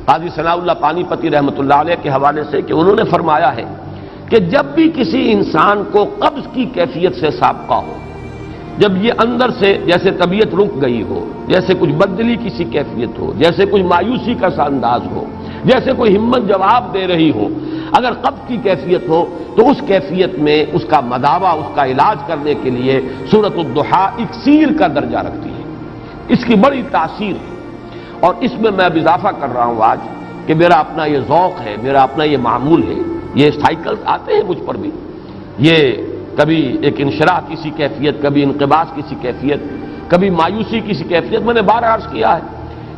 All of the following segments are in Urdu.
قاضی ثناء اللہ پانی پتی رحمۃ اللہ علیہ کے حوالے سے کہ انہوں نے فرمایا ہے کہ جب بھی کسی انسان کو قبض کی کیفیت سے سابقہ ہو، جب یہ اندر سے جیسے طبیعت رک گئی ہو، جیسے کچھ بددلی کی سی کیفیت ہو، جیسے کچھ مایوسی کا سا انداز ہو، جیسے کوئی ہمت جواب دے رہی ہو، اگر قبض کی کیفیت ہو تو اس کیفیت میں اس کا مداوع، اس کا علاج کرنے کے لیے سورۃ الضحیٰ اکسیر کا درجہ رکھتی ہے۔ اس کی بڑی تاثیر ہے، اور اس میں اضافہ کر رہا ہوں آج کہ میرا اپنا یہ ذوق ہے، میرا اپنا یہ معمول ہے، یہ سائیکلز آتے ہیں مجھ پر بھی، یہ کبھی ایک انشراح کی سی کیفیت، کبھی انقباض کی سی کیفیت، کبھی مایوسی کی سی کیفیت۔ میں نے بار عرض کیا ہے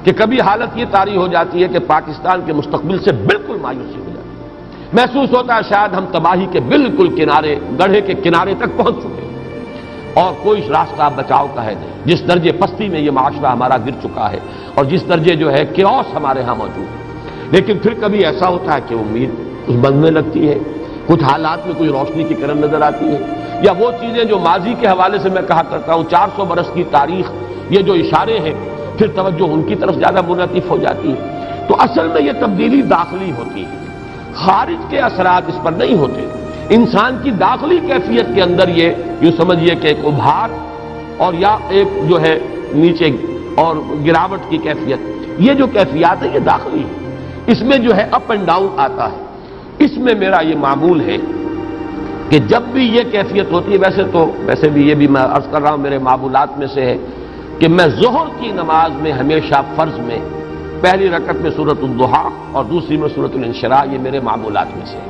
کہ کبھی حالت یہ طاری ہو جاتی ہے کہ پاکستان کے مستقبل سے بالکل مایوسی ہو جاتی ہے، محسوس ہوتا ہے شاید ہم تباہی کے بالکل کنارے، گڑھے کے کنارے تک پہنچ چکے ہیں اور کوئی راستہ بچاؤ کا ہے نہیں، جس درجے پستی میں یہ معاشرہ ہمارا گر چکا ہے اور جس درجے جو ہے کیوس ہمارے ہاں موجود ہے۔ لیکن پھر کبھی ایسا ہوتا ہے کہ امید اس بندنے لگتی ہے، کچھ حالات میں کوئی روشنی کی کرن نظر آتی ہے، یا وہ چیزیں جو ماضی کے حوالے سے میں کہا کرتا ہوں 400 برس کی تاریخ، یہ جو اشارے ہیں، پھر توجہ ان کی طرف زیادہ منعطف ہو جاتی ہے۔ تو اصل میں یہ تبدیلی داخلی ہوتی ہے، خارج کے اثرات اس پر نہیں ہوتے۔ انسان کی داخلی کیفیت کے اندر یہ یوں سمجھیے کہ ایک ابھار اور یا ایک جو ہے نیچے اور گراوٹ کی کیفیت، یہ جو کیفیات ہے یہ داخلی ہے، اس میں جو ہے اپ اینڈ ڈاؤن آتا ہے۔ اس میں میرا یہ معمول ہے کہ جب بھی یہ کیفیت ہوتی ہے، ویسے بھی یہ بھی میں عرض کر رہا ہوں میرے معمولات میں سے ہے کہ میں ظہر کی نماز میں ہمیشہ فرض میں پہلی رکعت میں سورۃ الضحیٰ اور دوسری میں سورۃ الانشراح، یہ میرے معمولات میں سے ہے۔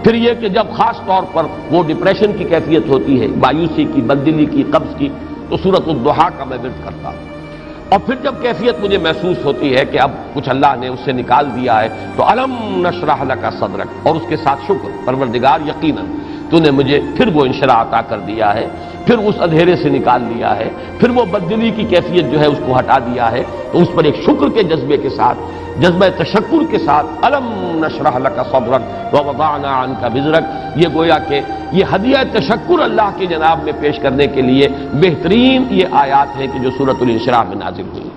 پھر یہ کہ جب خاص طور پر وہ ڈپریشن کی کیفیت ہوتی ہے، مایوسی کی، بددلی کی، قبض کی، تو سورۃ الضحیٰ کا میں ورد کرتا ہوں۔ اور پھر جب کیفیت مجھے محسوس ہوتی ہے کہ اب کچھ اللہ نے اس سے نکال دیا ہے تو الم نشرح لک صدرک، اور اس کے ساتھ شکر، پروردگار یقیناً تو نے مجھے پھر وہ انشراح عطا کر دیا ہے، پھر اس اندھیرے سے نکال لیا ہے، پھر وہ بددلی کی کیفیت جو ہے اس کو ہٹا دیا ہے، تو اس پر ایک شکر کے جذبے کے ساتھ، جذبہ تشکر کے ساتھ الم نشرح لک صدرک ووضعنا عنک وزرک، یہ گویا کہ یہ ہدیہ تشکر اللہ کی جناب میں پیش کرنے کے لیے بہترین یہ آیات ہیں کہ جو سورۃ الانشراح میں نازل ہوئی۔